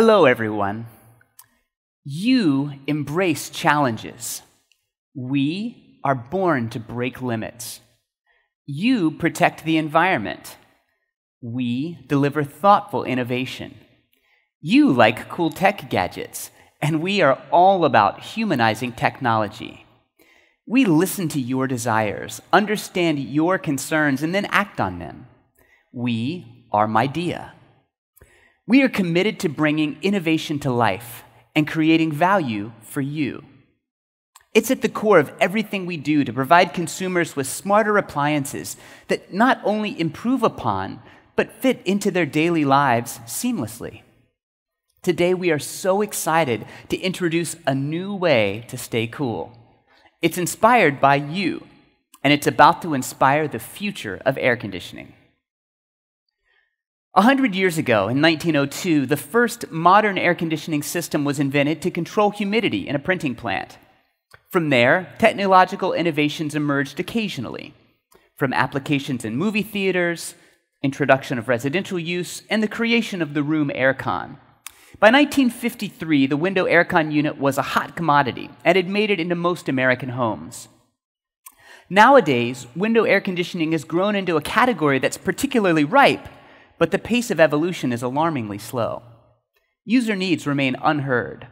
Hello, everyone. You embrace challenges. We are born to break limits. You protect the environment. We deliver thoughtful innovation. You like cool tech gadgets, and we are all about humanizing technology. We listen to your desires, understand your concerns, and then act on them. We are Midea. We are committed to bringing innovation to life and creating value for you. It's at the core of everything we do to provide consumers with smarter appliances that not only improve upon, but fit into their daily lives seamlessly. Today, we are so excited to introduce a new way to stay cool. It's inspired by you, and it's about to inspire the future of air conditioning. 100 years ago, in 1902, the first modern air conditioning system was invented to control humidity in a printing plant. From there, technological innovations emerged occasionally, from applications in movie theaters, introduction of residential use, and the creation of the room aircon. By 1953, the window aircon unit was a hot commodity and had made it into most American homes. Nowadays, window air conditioning has grown into a category that's particularly ripe, but the pace of evolution is alarmingly slow. User needs remain unheard.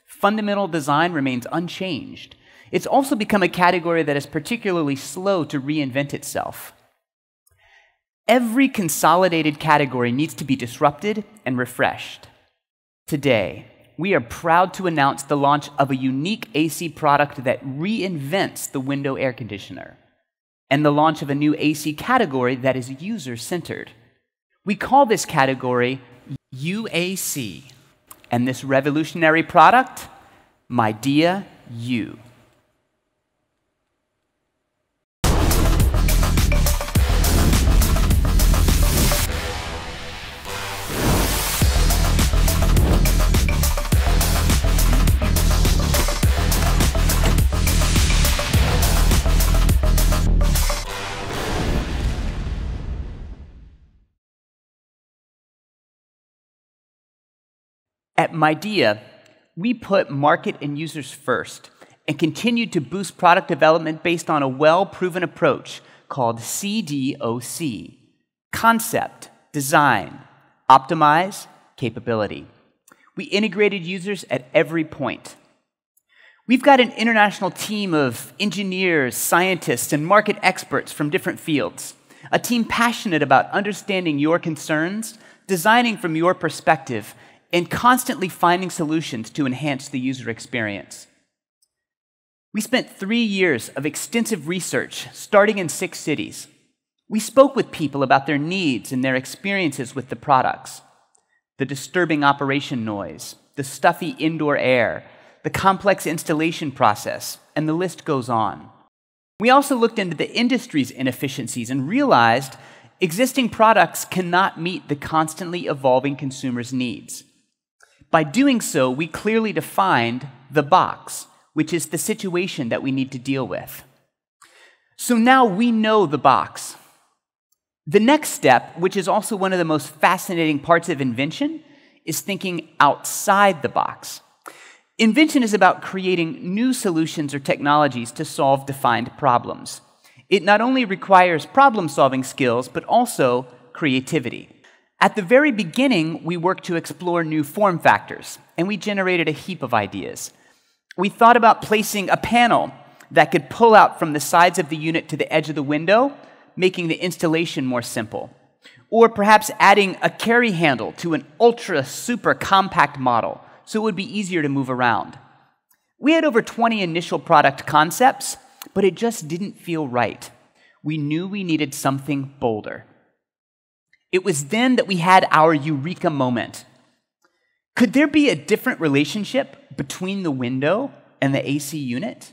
Fundamental design remains unchanged. It's also become a category that is particularly slow to reinvent itself. Every consolidated category needs to be disrupted and refreshed. Today, we are proud to announce the launch of a unique AC product that reinvents the window air conditioner, and the launch of a new AC category that is user-centered. We call this category UAC, and this revolutionary product, Midea U. At Midea, we put market and users first and continue to boost product development based on a well-proven approach called CDOC: concept, design, optimize, capability. We integrated users at every point. We've got an international team of engineers, scientists, and market experts from different fields, a team passionate about understanding your concerns, designing from your perspective, and constantly finding solutions to enhance the user experience. We spent 3 years of extensive research, starting in 6 cities. We spoke with people about their needs and their experiences with the products, the disturbing operation noise, the stuffy indoor air, the complex installation process, and the list goes on. We also looked into the industry's inefficiencies and realized existing products cannot meet the constantly evolving consumers' needs. By doing so, we clearly defined the box, which is the situation that we need to deal with. So now we know the box. The next step, which is also one of the most fascinating parts of invention, is thinking outside the box. Invention is about creating new solutions or technologies to solve defined problems. It not only requires problem-solving skills, but also creativity. At the very beginning, we worked to explore new form factors, and we generated a heap of ideas. We thought about placing a panel that could pull out from the sides of the unit to the edge of the window, making the installation more simple. Or perhaps adding a carry handle to an ultra super compact model, so it would be easier to move around. We had over 20 initial product concepts, but it just didn't feel right. We knew we needed something bolder. It was then that we had our eureka moment. Could there be a different relationship between the window and the AC unit?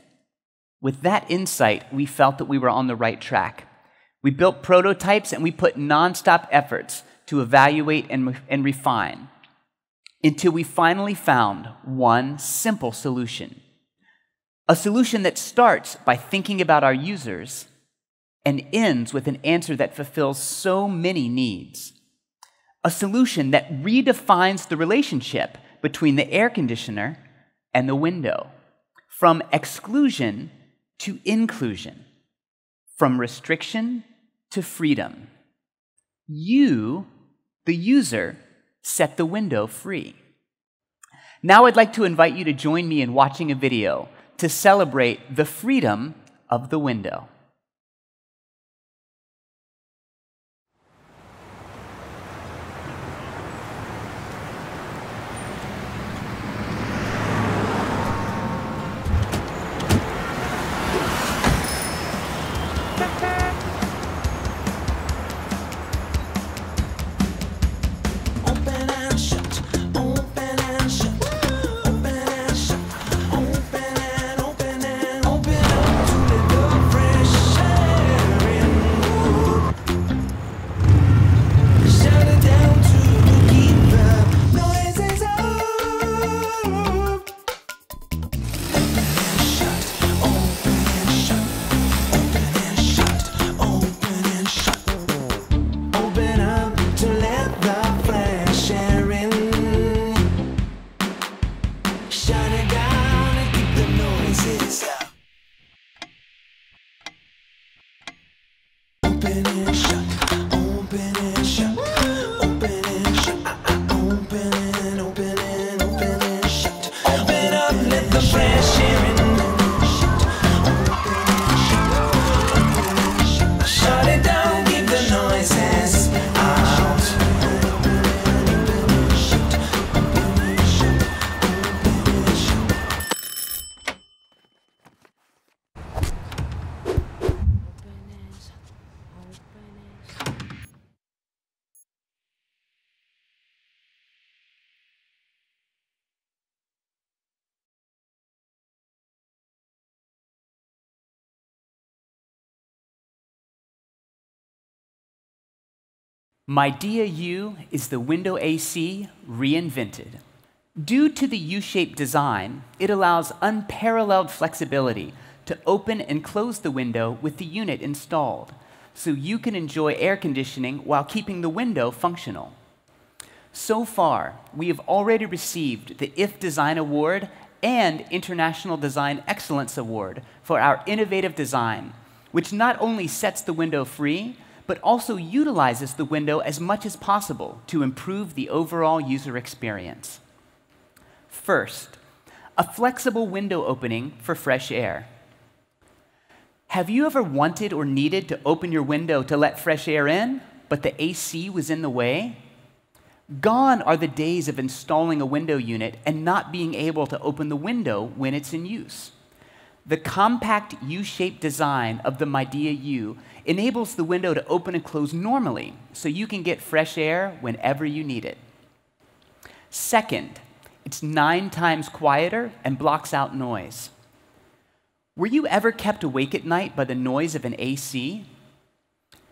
With that insight, we felt that we were on the right track. We built prototypes and we put nonstop efforts to evaluate and refine until we finally found one simple solution. A solution that starts by thinking about our users and ends with an answer that fulfills so many needs. A solution that redefines the relationship between the air conditioner and the window, from exclusion to inclusion, from restriction to freedom. You, the user, set the window free. Now I'd like to invite you to join me in watching a video to celebrate the freedom of the window. Midea U is the window AC reinvented. Due to the U-shaped design, it allows unparalleled flexibility to open and close the window with the unit installed, so you can enjoy air conditioning while keeping the window functional. So far, we have already received the IF Design Award and International Design Excellence Award for our innovative design, which not only sets the window free, but also utilizes the window as much as possible to improve the overall user experience. First, a flexible window opening for fresh air. Have you ever wanted or needed to open your window to let fresh air in, but the AC was in the way? Gone are the days of installing a window unit and not being able to open the window when it's in use. The compact U-shaped design of the Midea U enables the window to open and close normally, so you can get fresh air whenever you need it. Second, it's 9 times quieter and blocks out noise. Were you ever kept awake at night by the noise of an AC?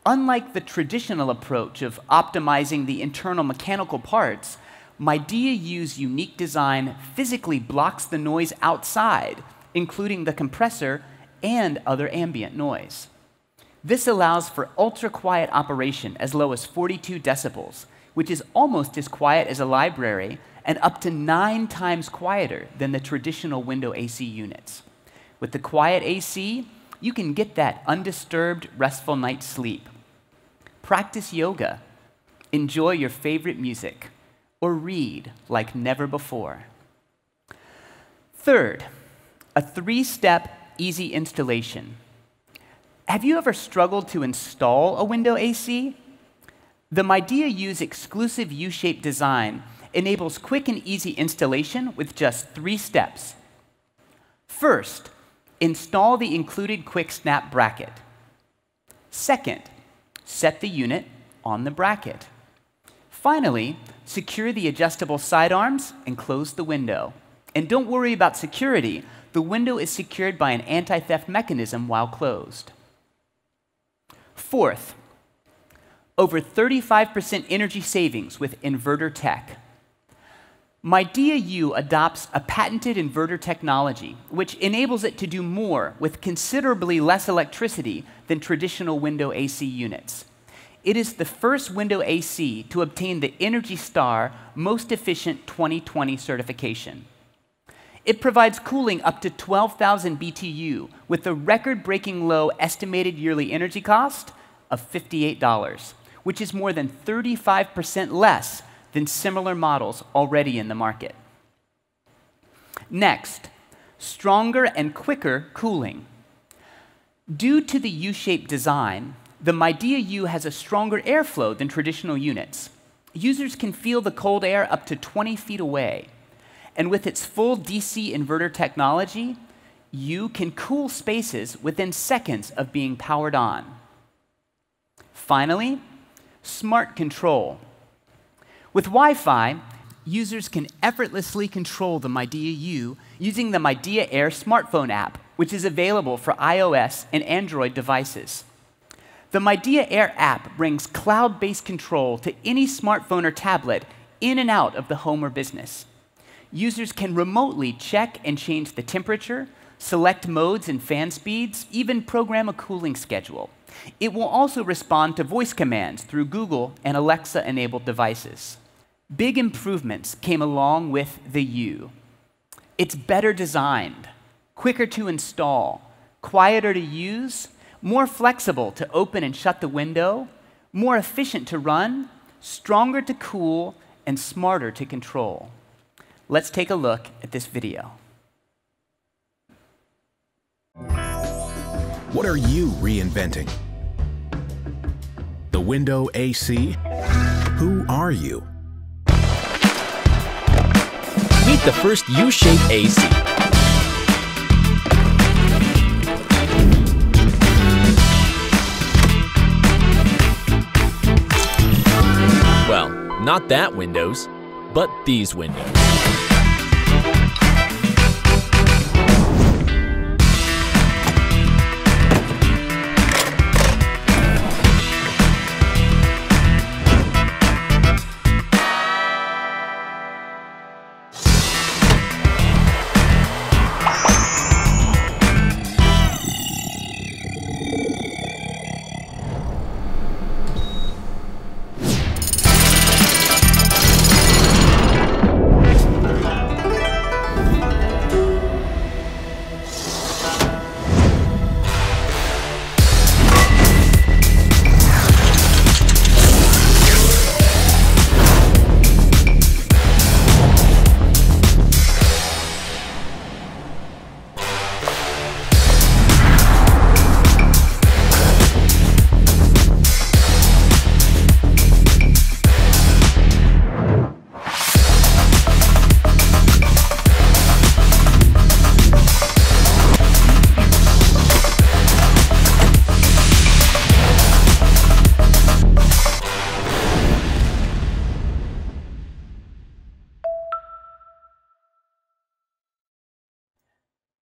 Unlike the traditional approach of optimizing the internal mechanical parts, Midea U's unique design physically blocks the noise outside, including the compressor and other ambient noise. This allows for ultra-quiet operation as low as 42 decibels, which is almost as quiet as a library and up to 9 times quieter than the traditional window AC units. With the quiet AC, you can get that undisturbed, restful night's sleep. Practice yoga, enjoy your favorite music, or read like never before. Third, a 3-step easy installation. Have you ever struggled to install a window AC? The Midea U's exclusive U-shaped design enables quick and easy installation with just 3 steps. First, install the included quick snap bracket. Second, set the unit on the bracket. Finally, secure the adjustable sidearms and close the window. And don't worry about security. The window is secured by an anti-theft mechanism while closed. Fourth, over 35% energy savings with inverter tech. Midea U adopts a patented inverter technology, which enables it to do more with considerably less electricity than traditional window AC units. It is the first window AC to obtain the Energy Star Most Efficient 2020 certification. It provides cooling up to 12,000 BTU with a record-breaking low estimated yearly energy cost of $58, which is more than 35% less than similar models already in the market. Next, stronger and quicker cooling. Due to the U-shaped design, the Midea U has a stronger airflow than traditional units. Users can feel the cold air up to 20 feet away. And with its full DC inverter technology, U can cool spaces within seconds of being powered on. Finally, smart control. With Wi-Fi, users can effortlessly control the Midea U using the Midea Air smartphone app, which is available for iOS and Android devices. The Midea Air app brings cloud-based control to any smartphone or tablet in and out of the home or business. Users can remotely check and change the temperature, select modes and fan speeds, even program a cooling schedule. It will also respond to voice commands through Google and Alexa-enabled devices. Big improvements came along with the U. It's better designed, quicker to install, quieter to use, more flexible to open and shut the window, more efficient to run, stronger to cool, and smarter to control. Let's take a look at this video. What are you reinventing? The window AC? Who are you? Meet the first U-shaped AC. Well, not that windows, but these windows.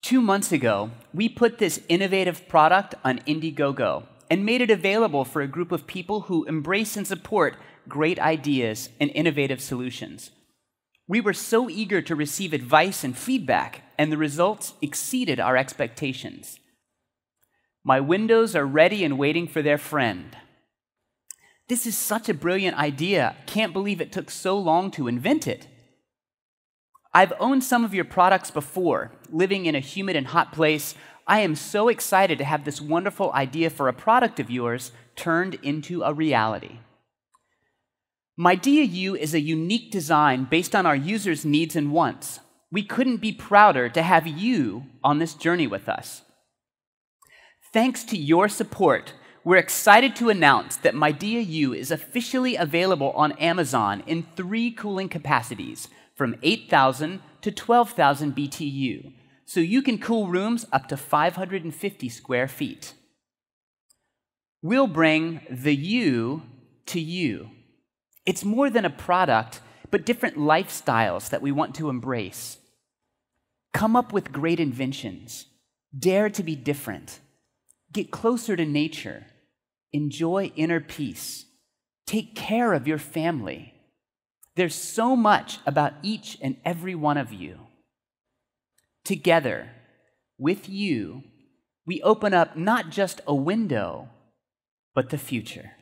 Two months ago, we put this innovative product on Indiegogo and made it available for a group of people who embrace and support great ideas and innovative solutions. We were so eager to receive advice and feedback, and the results exceeded our expectations. My windows are ready and waiting for their friend. This is such a brilliant idea. Can't believe it took so long to invent it. I've owned some of your products before. Living in a humid and hot place, I am so excited to have this wonderful idea for a product of yours turned into a reality. Midea U is a unique design based on our users' needs and wants. We couldn't be prouder to have you on this journey with us. Thanks to your support, we're excited to announce that Midea U is officially available on Amazon in 3 cooling capacities, from 8,000 to 12,000 BTU, so you can cool rooms up to 550 square feet. We'll bring the U to you. It's more than a product, but different lifestyles that we want to embrace. Come up with great inventions. Dare to be different. Get closer to nature. Enjoy inner peace. Take care of your family. There's so much about each and every one of you. Together, with you, we open up not just a window, but the future.